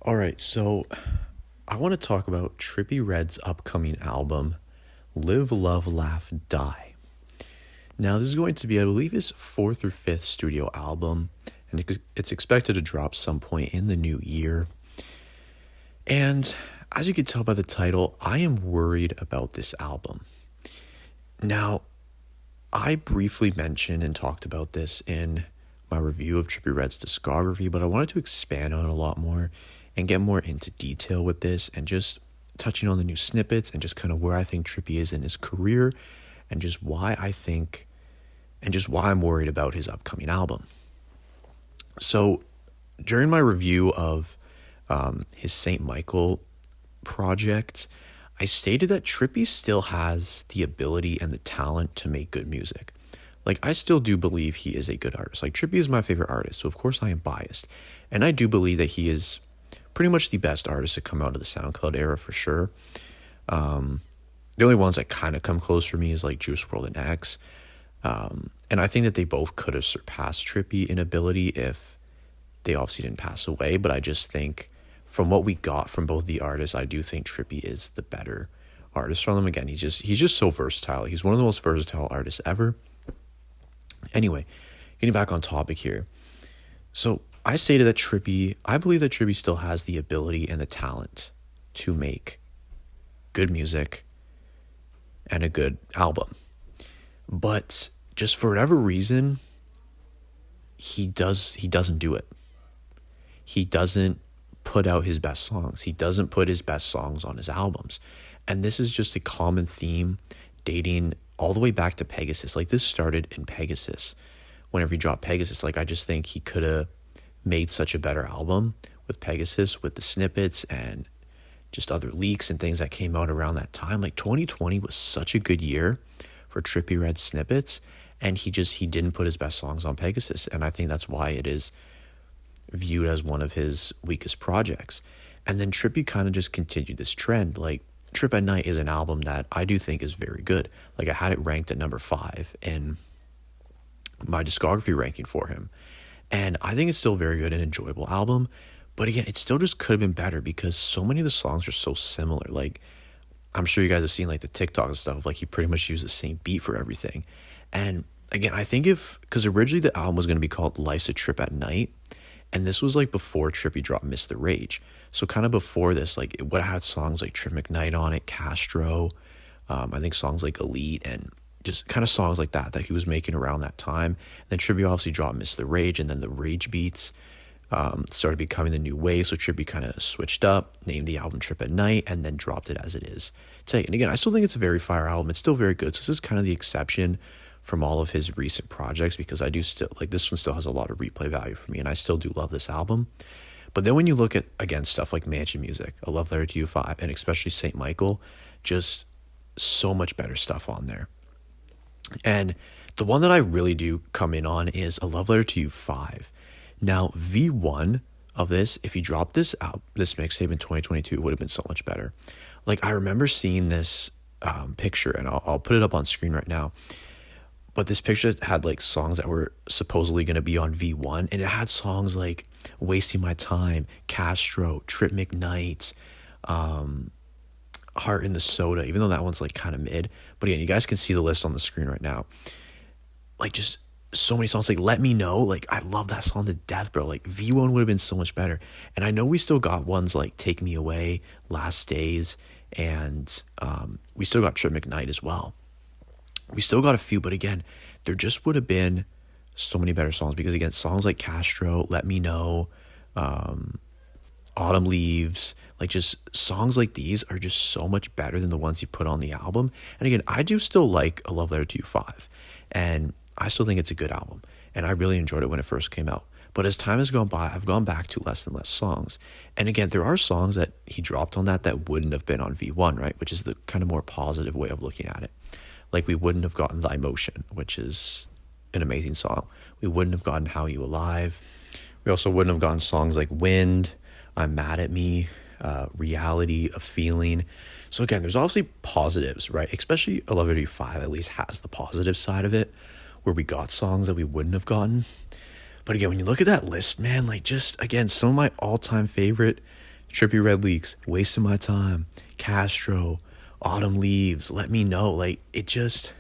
All right, so I want to talk about Trippie Redd's upcoming album, Live, Love, Laugh, Die. Now, this is going to be, I believe, his fourth or fifth studio album, and it's expected to drop some point in the new year. And as you can tell by the title, I am worried about this album. Now, I briefly mentioned and talked about this in my review of Trippie Redd's Discography, but I wanted to expand on it a lot more and get more into detail with this and just touching on the new snippets and just kind of where I think Trippie is in his career and just why I think and just why I'm worried about his upcoming album. So during my review of his St. Michael project, I stated that Trippie still has the ability and the talent to make good music. Like, I still do believe he is a good artist. Like, Trippie is my favorite artist, so of course I am biased. And I do believe that he is pretty much the best artist to come out of the SoundCloud era for sure. The only ones that kind of come close for me is like Juice WRLD and X. And I think that they both could have surpassed Trippie in ability if they obviously didn't pass away. But I just think from what we got from both the artists, I do think Trippie is the better artist from them. Again, he's just so versatile. He's one of the most versatile artists ever. Anyway, getting back on topic here. So I stated that I believe that Trippie still has the ability and the talent to make good music and a good album. But just for whatever reason, he doesn't do it. He doesn't put out his best songs. He doesn't put his best songs on his albums. And this is just a common theme dating all the way back to Pegasus. Like, this started in Pegasus. Whenever he dropped Pegasus, like, I just think he could have made such a better album with Pegasus, with the snippets and just other leaks and things that came out around that time. Like, 2020 was such a good year for Trippie Redd snippets, and he didn't put his best songs on Pegasus. And I think that's why it is viewed as one of his weakest projects. And then Trippie kind of just continued this trend. Like, Trip at Night is an album that I do think is very good. Like, I had it ranked at number 5 in my discography ranking for him. And I think it's still a very good and enjoyable album. But again, it still just could have been better because so many of the songs are so similar. Like, I'm sure you guys have seen like the TikTok and stuff. Like, he pretty much used the same beat for everything. And again, I think because originally the album was going to be called Life's a Trip at Night. And this was like before Trippie dropped Miss the Rage. So kind of before this, like, it would have had songs like Trip McKnight on it, Castro, I think songs like Elite, and just kind of songs like that he was making around that time. And then Trippie obviously dropped Miss the Rage, and then the Rage beats started becoming the new wave. So Trippie kind of switched up, named the album Trip at Night, and then dropped it as it is today. And again, I still think it's a very fire album. It's still very good. So this is kind of the exception from all of his recent projects, because I do still like this one still has a lot of replay value for me, and I still do love this album. But then when you look at, again, stuff like Mansion Music, A Love Letter to You 5, and especially St. Michael, just so much better stuff on there. And the one that I really do come in on is A Love Letter to You 5. Now, V1 of this, if he dropped this mixtape in 2022, it would have been so much better. Like, I remember seeing this picture, and I'll put it up on screen right now. But this picture had like songs that were supposedly going to be on V1, and it had songs like Wasting My Time, Castro, Trip McKnight, Heart in the Soda, even though that one's like kind of mid. But again, you guys can see the list on the screen right now. Like, just so many songs. Like Let Me Know, like, I love that song to death, bro. Like, V1 would have been so much better. And I know we still got ones like Take Me Away, Last Days, and we still got Trip McKnight as well. We still got a few, but again, there just would have been so many better songs, because again, songs like Castro, Let Me Know, Autumn Leaves, like, just songs like these are just so much better than the ones he put on the album. And again, I do still like A Love Letter to You 5, and I still think it's a good album, and I really enjoyed it when it first came out. But as time has gone by, I've gone back to less and less songs. And again, there are songs that he dropped on that wouldn't have been on V1, right? Which is the kind of more positive way of looking at it. Like, we wouldn't have gotten Thy Motion, which is an amazing song. We wouldn't have gotten How You Alive. We also wouldn't have gotten songs like Wind, I'm Mad at Me, Reality, A Feeling. So again, there's obviously positives, right? Especially 1185 at least has the positive side of it, where we got songs that we wouldn't have gotten. But again, when you look at that list, man, like, just, again, some of my all-time favorite Trippie Redd leaks, wasting my time, Castro, autumn leaves, let me know. Like, it just,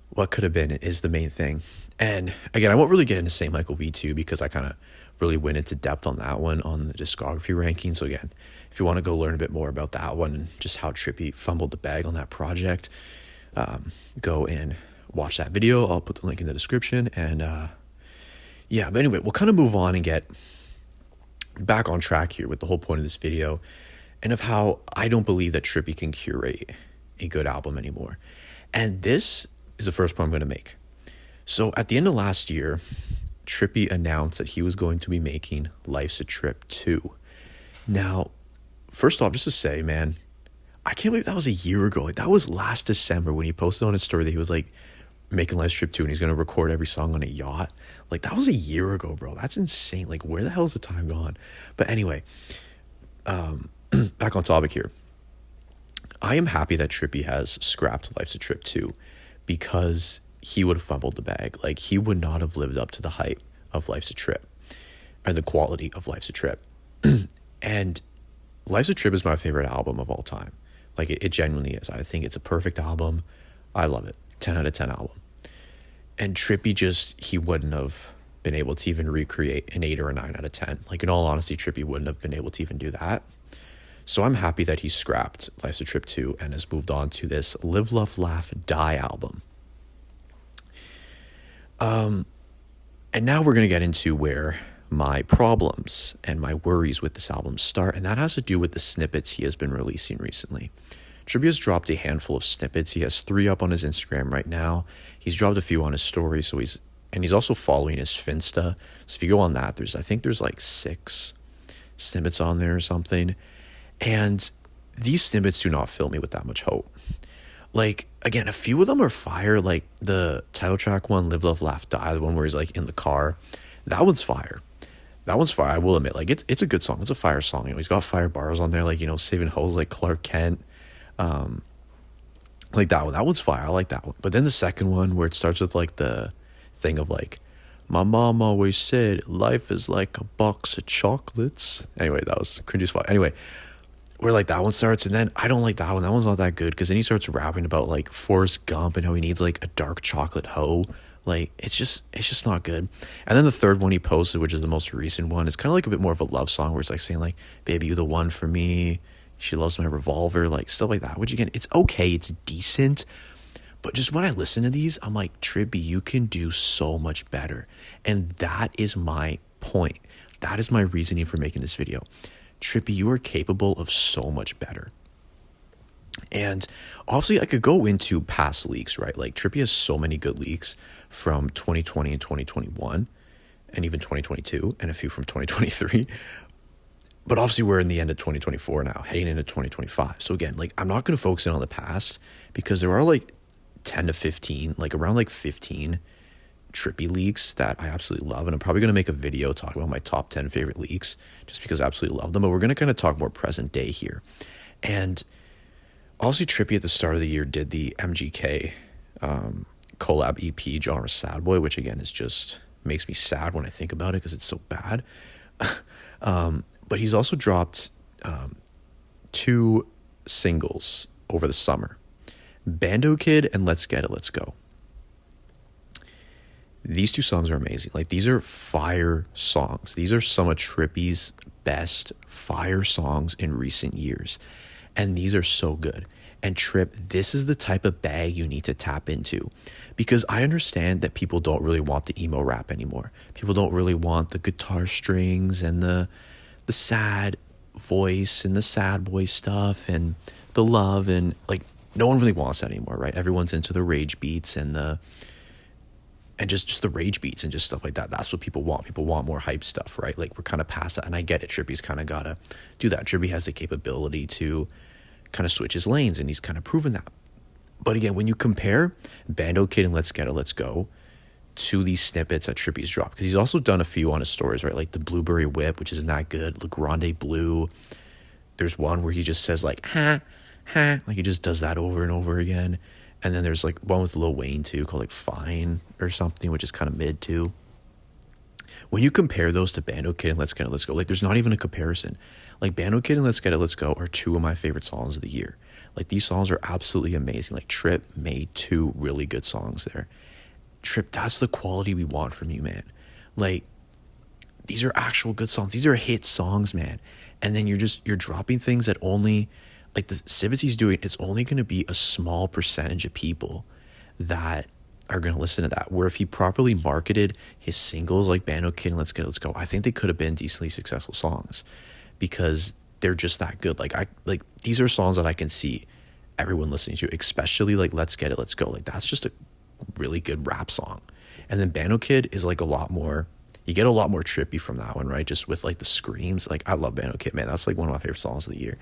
what could have been is the main thing. And again, I won't really get into St. Michael V2 because I kind of really went into depth on that one on the discography ranking. So again, if you want to go learn a bit more about that one and just how Trippie fumbled the bag on that project, go and watch that video. I'll put the link in the description. And yeah, but anyway, we'll kind of move on and get back on track here with the whole point of this video and of how I don't believe that Trippie can curate a good album anymore. And this is the first point I'm going to make. So at the end of last year, Trippie announced that he was going to be making Life's a Trip 2. Now, first off, just to say, man, I can't believe that was a year ago. Like, that was last December when he posted on his story that he was like making Life's Trip 2 and he's going to record every song on a yacht. Like, that was a year ago, bro. That's insane. Like, where the hell is the time gone? But anyway, back on topic here. I am happy that Trippie has scrapped Life's a Trip 2 because he would have fumbled the bag. Like, he would not have lived up to the hype of Life's a Trip and the quality of Life's a Trip. And Life's a Trip is my favorite album of all time. Like, it genuinely is. I think it's a perfect album. I love it. 10 out of 10 album. And Trippie he wouldn't have been able to even recreate an 8 or a 9 out of 10. Like, in all honesty, Trippie wouldn't have been able to even do that. So I'm happy that he scrapped Life's a Trip 2 and has moved on to this Live, Love, Laugh, Die album. And now we're going to get into where my problems and my worries with this album start, and that has to do with the snippets he has been releasing recently. Trippie has dropped a handful of snippets. He has 3 up on his Instagram right now. He's dropped a few on his story, so he's also following his Finsta. So if you go on that, I think there's like 6 snippets on there or something. And these snippets do not fill me with that much hope. Like, again, a few of them are fire. Like the title track one, Live, Love, Laugh, Die, the one where he's like in the car. That one's fire. That one's fire, I will admit. Like, it's a good song. It's a fire song. You know, he's got fire bars on there, like, you know, saving hoes like Clark Kent. Like that one. That one's fire. I like that one. But then the second one where it starts with like the thing of like, my mom always said life is like a box of chocolates. Anyway, that was cringy as fuck. Anyway, where like that one starts, and then I don't like that one. That one's not that good because then he starts rapping about like Forrest Gump and how he needs like a dark chocolate hoe. Like, it's just not good. And then the third one he posted, which is the most recent one, is kind of like a bit more of a love song where it's like saying like, baby, you're the one for me. She loves my revolver, like stuff like that. Which again, it's okay, it's decent. But just when I listen to these, I'm like, Trippie, you can do so much better. And that is my point. That is my reasoning for making this video. Trippie, you are capable of so much better. And obviously I could go into past leaks, right? Like Trippie has so many good leaks from 2020 and 2021 and even 2022 and a few from 2023. But obviously we're in the end of 2024 now, heading into 2025. So again, like I'm not going to focus in on the past because there are like 10 to 15, like around like 15 Trippie leaks that I absolutely love. And I'm probably going to make a video talking about my top 10 favorite leaks just because I absolutely love them. But we're going to kind of talk more present day here. And obviously Trippie at the start of the year did the MGK collab EP, Genre Sad Boy, which again is just makes me sad when I think about it because it's so bad. But he's also dropped 2 singles over the summer, Bando Kid and Let's Get It, Let's Go. These 2 songs are amazing. Like, these are fire songs. These are some of Trippie's best fire songs in recent years. And these are so good. And Tripp, this is the type of bag you need to tap into. Because I understand that people don't really want the emo rap anymore. People don't really want the guitar strings and the sad voice and the sad boy stuff and the love. And, like, no one really wants that anymore, right? Everyone's into the rage beats and just the rage beats and just stuff like that. That's what people want. People want more hype stuff, right? Like, we're kind of past that. And I get it. Trippie's kind of got to do that. Trippie has the capability to kind of switch his lanes, and he's kind of proven that. But again, when you compare Bando Kid and Let's Get It, Let's Go to these snippets that Trippie's dropped, because he's also done a few on his stories, right? Like the Blueberry Whip, which isn't that good. Le Grande Blue. There's one where he just says like, ha, ha. Like he just does that over and over again. And then there's like one with Lil Wayne too called like Fine or something, which is kind of mid too. When you compare those to Bando Kid and Let's Get It, Let's Go, like there's not even a comparison. Like Bando Kid and Let's Get It, Let's Go are two of my favorite songs of the year. Like these songs are absolutely amazing. Like Tripp made two really good songs there. Tripp, that's the quality we want from you, man. Like these are actual good songs. These are hit songs, man. And then you're dropping things that only, like the snippets he's doing, it's only going to be a small percentage of people that are going to listen to that. Where if he properly marketed his singles like Bando Kid and Let's Get It, Let's Go, I think they could have been decently successful songs because they're just that good. Like these are songs that I can see everyone listening to, especially like Let's Get It, Let's Go. Like that's just a really good rap song. And then Bando Kid is like a lot more, you get a lot more trippy from that one, right? Just with like the screams. Like I love Bando Kid, man. That's like one of my favorite songs of the year.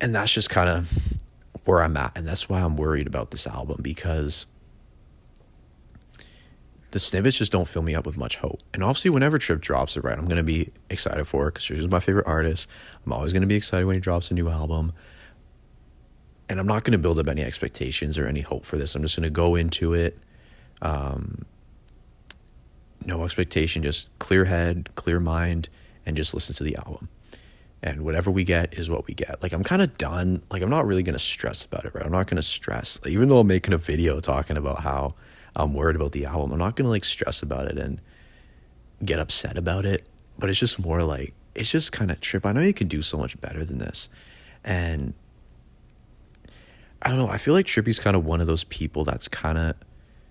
And that's just kind of where I'm at. And that's why I'm worried about this album, because the snippets just don't fill me up with much hope. And obviously whenever Tripp drops it, right, I'm going to be excited for it because Tripp is my favorite artist. I'm always going to be excited when he drops a new album. And I'm not going to build up any expectations or any hope for this. I'm just going to go into it. No expectation, just clear head, clear mind, and just listen to the album. And whatever we get is what we get. Like, I'm kind of done. Like, I'm not really going to stress about it, right? I'm not going to stress. Like, even though I'm making a video talking about how I'm worried about the album, I'm not going to, like, stress about it and get upset about it. But it's just more like, it's just kind of Tripp. I know you can do so much better than this. And I don't know. I feel like Trippie's kind of one of those people that's kind of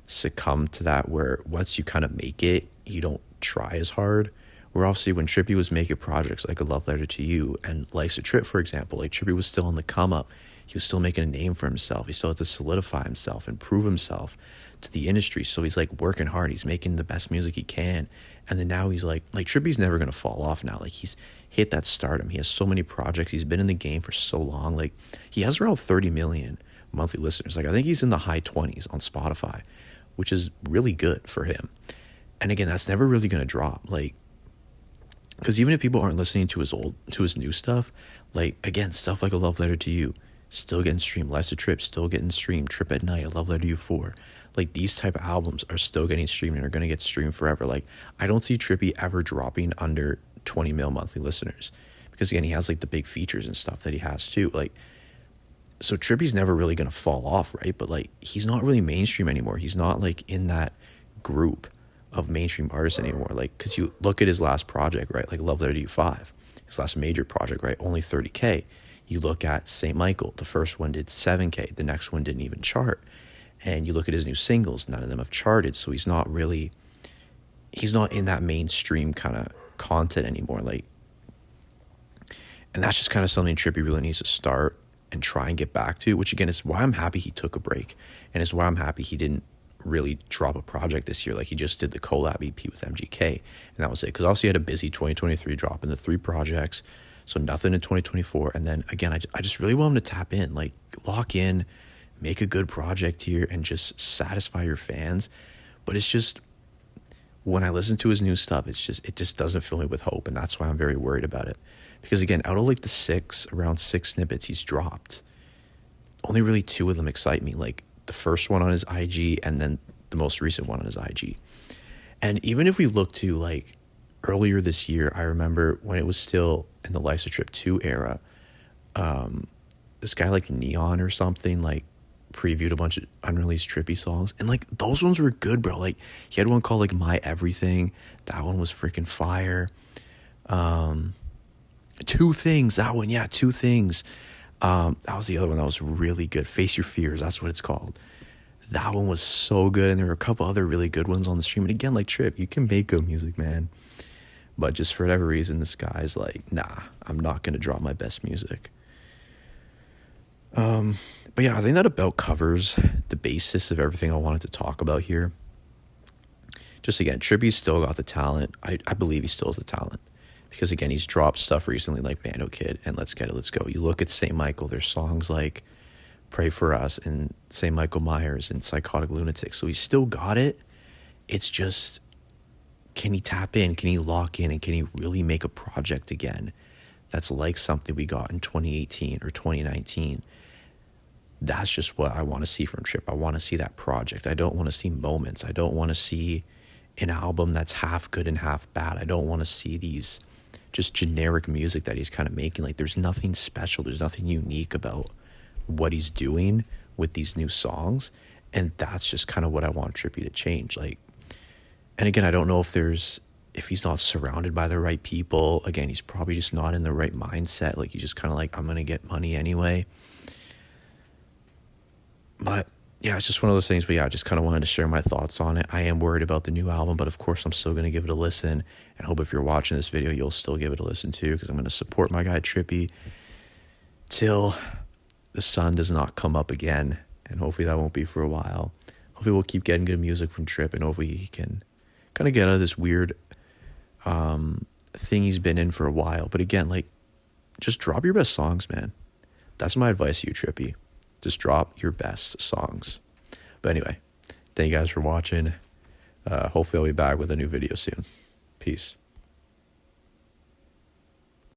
succumbed to that, where once you kind of make it, you don't try as hard. Where obviously when Trippie was making projects like A Love Letter to You and Life's a Trip, for example, like Trippie was still on the come up. He was still making a name for himself. He still had to solidify himself and prove himself to the industry. So he's like working hard. He's making the best music he can. And then now he's like Trippie's never going to fall off now. Like he's hit that stardom. He has so many projects. He's been in the game for so long. Like he has around 30 million monthly listeners. Like I think he's in the high 20s on Spotify, which is really good for him. And again, that's never really going to drop. Like, because even if people aren't listening to his new stuff, like again, stuff like A Love Letter to You, still getting streamed. Life's a Trip, still getting streamed. Trip at Night, A Love Letter to You 4. Like these type of albums are still getting streamed and are going to get streamed forever. Like I don't see Trippie ever dropping under 20 mil monthly listeners, because again, he has like the big features and stuff that he has too. Like, so Trippie's never really going to fall off, right? But like, he's not really mainstream anymore. He's not like in that group of mainstream artists anymore. Like, because you look at his last project, right? Like Love Letter to You 5, his last major project, right? Only 30K. You look at St. Michael, the first one did 7K. The next one didn't even chart. And you look at his new singles, none of them have charted. So he's not in that mainstream kind of content anymore. Like, and that's just kind of something Trippie really needs to start and try and get back to, which again is why I'm happy he took a break. And it's why I'm happy he didn't really drop a project this year. Like he just did the collab EP with MGK, and that was it. Because also he had a busy 2023 dropping the 3 projects, so nothing in 2024. And then again, I just really want him to tap in, like lock in, make a good project here, and just satisfy your fans. But it's just, when I listen to his new stuff, it just doesn't fill me with hope, and that's why I'm very worried about it. Because again, out of like around 6 snippets he's dropped, only really 2 of them excite me. Like the first one on his IG, and then the most recent one on his IG. And even if we look to like earlier this year, I remember when it was still in the Life's a Trip 2 era, this guy like Neon or something like previewed a bunch of unreleased Trippie songs, and like those ones were good, bro. Like he had one called like My Everything. That one was freaking fire. 2 Things, that one, yeah, 2 Things. That was the other one that was really good. Face Your Fears, that's what it's called. That one was so good, and there were a couple other really good ones on the stream. And again, like Tripp, you can make good music, man. But just for whatever reason, this guy's like, nah, I'm not going to drop my best music. But yeah, I think that about covers the basis of everything I wanted to talk about here. Just again, Trippie's still got the talent. I believe he still has the talent. Because again, he's dropped stuff recently like Bando Kid and Let's Get It, Let's Go. You look at St. Michael, there's songs like Pray For Us and St. Michael Myers and Psychotic Lunatic. So he's still got it. It's just, can he tap in? Can he lock in? And can he really make a project again that's like something we got in 2018 or 2019? That's just what I want to see from Tripp. I want to see that project. I don't want to see moments. I don't want to see an album that's half good and half bad. I don't want to see these just generic music that he's kind of making. Like, there's nothing special, there's nothing unique about what he's doing with these new songs. And that's just kind of what I want Trippie to change. Like, and again, I don't know if he's not surrounded by the right people. Again, he's probably just not in the right mindset. Like, he's just kind of like, I'm going to get money anyway. But yeah, it's just one of those things. But yeah, I just kind of wanted to share my thoughts on it. I am worried about the new album, but of course I'm still going to give it a listen. And I hope if you're watching this video, you'll still give it a listen too, because I'm going to support my guy Trippie till the sun does not come up again. And hopefully that won't be for a while. Hopefully we'll keep getting good music from Tripp, and hopefully he can kind of get out of this weird thing he's been in for a while. But again, like, just drop your best songs, man. That's my advice to you, Trippie. Just drop your best songs. But anyway, thank you guys for watching. Hopefully I'll be back with a new video soon. Peace.